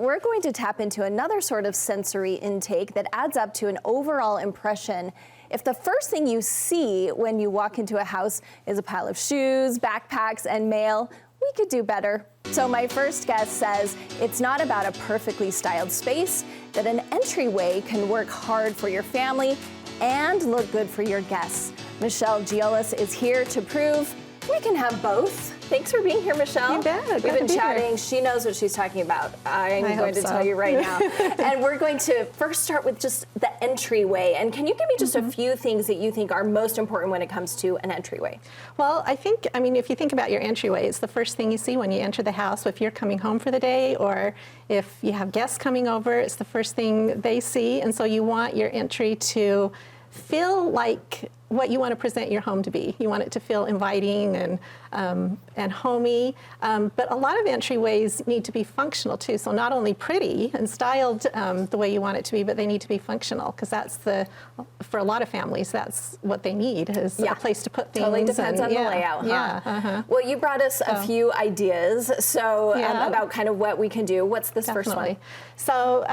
we're going to tap into another sort of sensory intake that adds up to an overall impression. If the first thing you see when you walk into a house is a pile of shoes, backpacks, and mail, we could do better. So my first guest says it's not about a perfectly styled space, that an entryway can work hard for your family and look good for your guests. Michelle Giolas is here to prove we can have both. Thanks for being here, Michelle. You bet. We've been chatting. She knows what she's talking about. I'm going to tell you right now. And we're going to first start with just the entryway. And can you give me just a few things that you think are most important when it comes to an entryway? Well, I mean, if you think about your entryway, it's the first thing you see when you enter the house. If you're coming home for the day or if you have guests coming over, it's the first thing they see. And so you want your entry to feel like what you want to present your home to be. You want it to feel inviting and homey, but a lot of entryways need to be functional too. So not only pretty and styled the way you want it to be, but they need to be functional, because that's for a lot of families, that's what they need, is a place to put things. Totally depends on the layout, huh? Well, you brought us a few ideas, so about kind of what we can do. What's this first one? So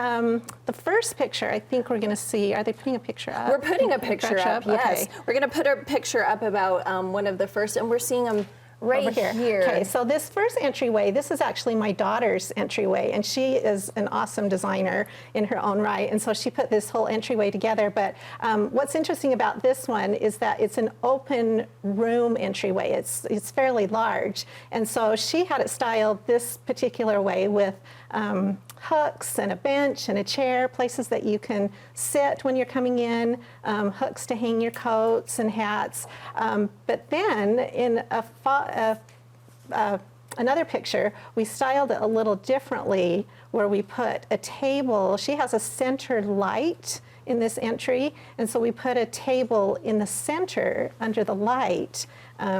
the first picture, I think we're going to see, are they putting a picture up? We're putting a picture up, yes. Okay. We're going to put a picture up about one of the first, and we're seeing them right here. Okay, so this first entryway, this is actually my daughter's entryway, and she is an awesome designer in her own right, and so she put this whole entryway together. But what's interesting about this one is that it's an open room entryway. It's fairly large, and so she had it styled this particular way with hooks and a bench and a chair, places that you can sit when you're coming in, hooks to hang your coats and hats. But then in another picture, we styled it a little differently, where we put a table. She has a center light in this entry, and so we put a table in the center under the light,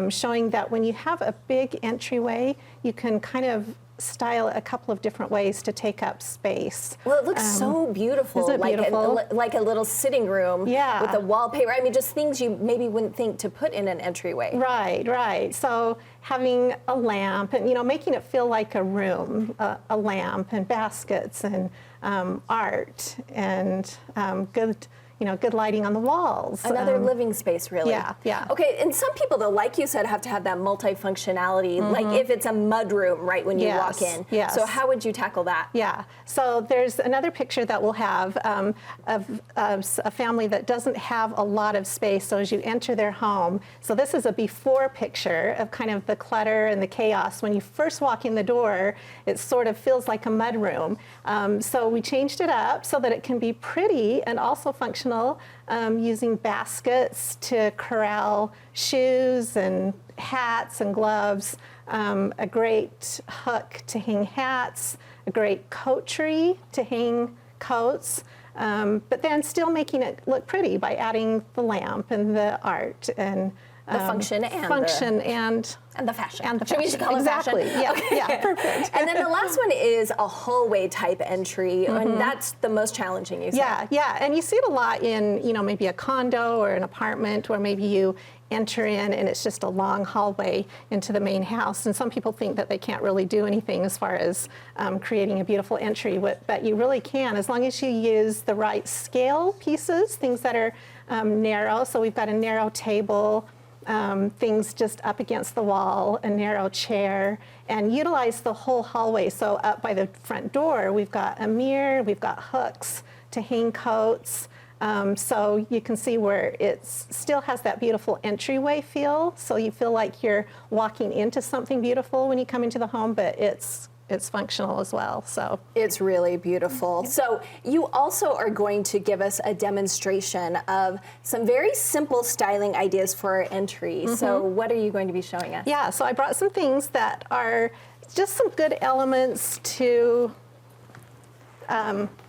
showing that when you have a big entryway, you can kind of style a couple of different ways to take up space. Well, it looks so beautiful. Isn't it beautiful? Like a little sitting room with the wallpaper. I mean, just things you maybe wouldn't think to put in an entryway. Right. So having a lamp and, making it feel like a room, a lamp and baskets and art and good lighting on the walls. Another living space, really. Yeah. Okay, and some people, though, like you said, have to have that multifunctionality, like if it's a mudroom, right, when you walk in. Yes. So how would you tackle that? Yeah, so there's another picture that we'll have of a family that doesn't have a lot of space, so as you enter their home. So this is a before picture of kind of the clutter and the chaos. When you first walk in the door, it sort of feels like a mudroom. So we changed it up so that it can be pretty and also functional. Using baskets to corral shoes and hats and gloves, a great hook to hang hats, a great coat tree to hang coats, but then still making it look pretty by adding the lamp and the art and the function and the fashion. And the fashion. Should we call it exactly. fashion? Yeah, okay. yeah, perfect. And then the last one is a hallway type entry, and that's the most challenging, you said. Yeah, and you see it a lot in, maybe a condo or an apartment, where maybe you enter in and it's just a long hallway into the main house. And some people think that they can't really do anything as far as creating a beautiful entry, but you really can, as long as you use the right scale pieces, things that are narrow. So we've got a narrow table, things just up against the wall, a narrow chair, and utilize the whole hallway. So up by the front door, we've got a mirror, we've got hooks to hang coats. So you can see where it still has that beautiful entryway feel. So you feel like you're walking into something beautiful when you come into the home, but it's functional as well. So it's really beautiful. So you also are going to give us a demonstration of some very simple styling ideas for our entry. So what are you going to be showing us? Yeah, so I brought some things that are just some good elements to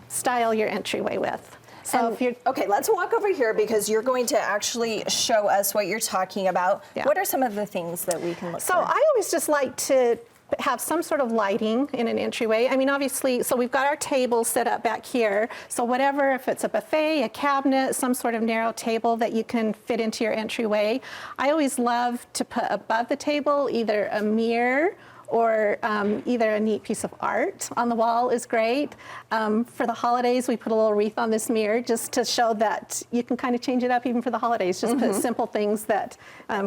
style your entryway with. So if you're okay, let's walk over here, because you're going to actually show us what you're talking about. Yeah. What are some of the things that we can look for? So I always just like to have some sort of lighting in an entryway. I mean, obviously, so we've got our table set up back here. So whatever, if it's a buffet, a cabinet, some sort of narrow table that you can fit into your entryway. I always love to put above the table either a mirror or either a neat piece of art on the wall is great. For the holidays, we put a little wreath on this mirror just to show that you can kind of change it up even for the holidays. Just put simple things that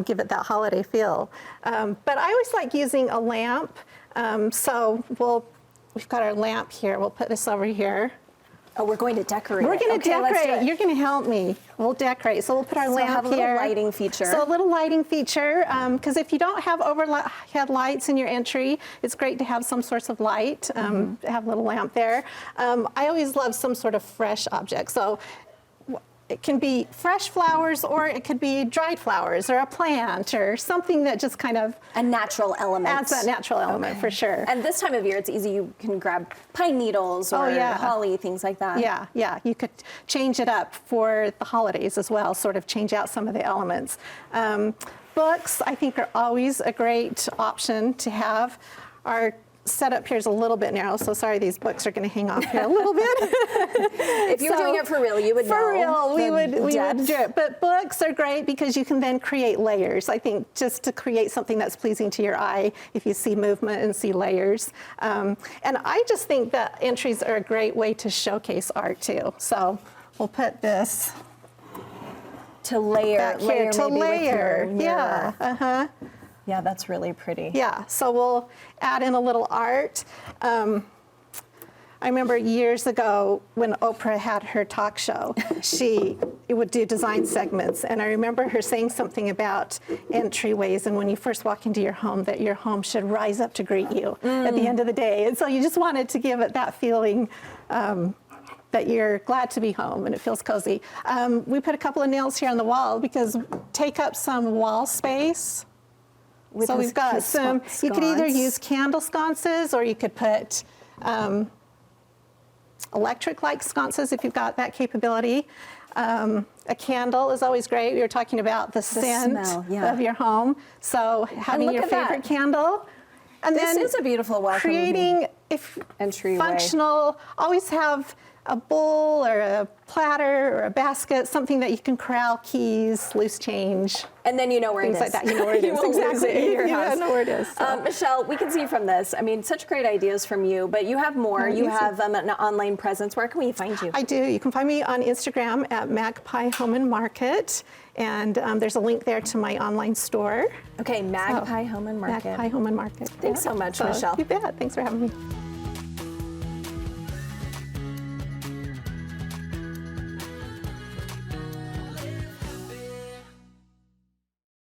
give it that holiday feel. But I always like using a lamp. So we've got our lamp here. We'll put this over here. Oh, we're going to decorate. We're going to Let's do decorate. it. You're going to help me. We'll decorate. So we'll put our lamp have a here. little lighting feature. So a little lighting feature, because if you don't have overhead lights in your entry, it's great to have some sorts of light. Have a little lamp there. I always love some sort of fresh object. So it can be fresh flowers, or it could be dried flowers, or a plant, or something that just kind of a natural element. Adds that natural element for sure. And this time of year, it's easy. You can grab pine needles or holly, things like that. Yeah. You could change it up for the holidays as well, sort of change out some of the elements. Books, I think, are always a great option to have. Our setup here is a little bit narrow, so sorry, these books are going to hang off here a little bit. If you were doing it for real, you would know. For real, we would do it. But books are great because you can then create layers. I think just to create something that's pleasing to your eye, if you see movement and see layers. And I just think that entries are a great way to showcase art too. So we'll put this to layer, back here, to layer. Yeah. Yeah, that's really pretty. Yeah, so we'll add in a little art. I remember years ago when Oprah had her talk show, she would do design segments, and I remember her saying something about entryways, and when you first walk into your home, that your home should rise up to greet you at the end of the day. And so you just wanted to give it that feeling that you're glad to be home and it feels cozy. We put a couple of nails here on the wall because take up some wall space. So we've got some, you could either use candle sconces, or you could put electric-like sconces if you've got that capability. A candle is always great. We were talking about the scent smell, of your home. So having your favorite candle. And this then is a beautiful welcome creating entryway. Functional, always have a bowl or a platter or a basket, something that you can corral keys, loose change. And then you know where it is. Things like that, you know where it is. Exactly. You know where it is. So. Michelle, we can see from this, I mean, such great ideas from you, but you have more. You have an online presence. Where can we find you? I do. You can find me on Instagram at Magpie Home and Market, and there's a link there to my online store. Okay, Magpie Home and Market. Magpie Home and Market. Thanks so much, Michelle. You bet. Thanks for having me.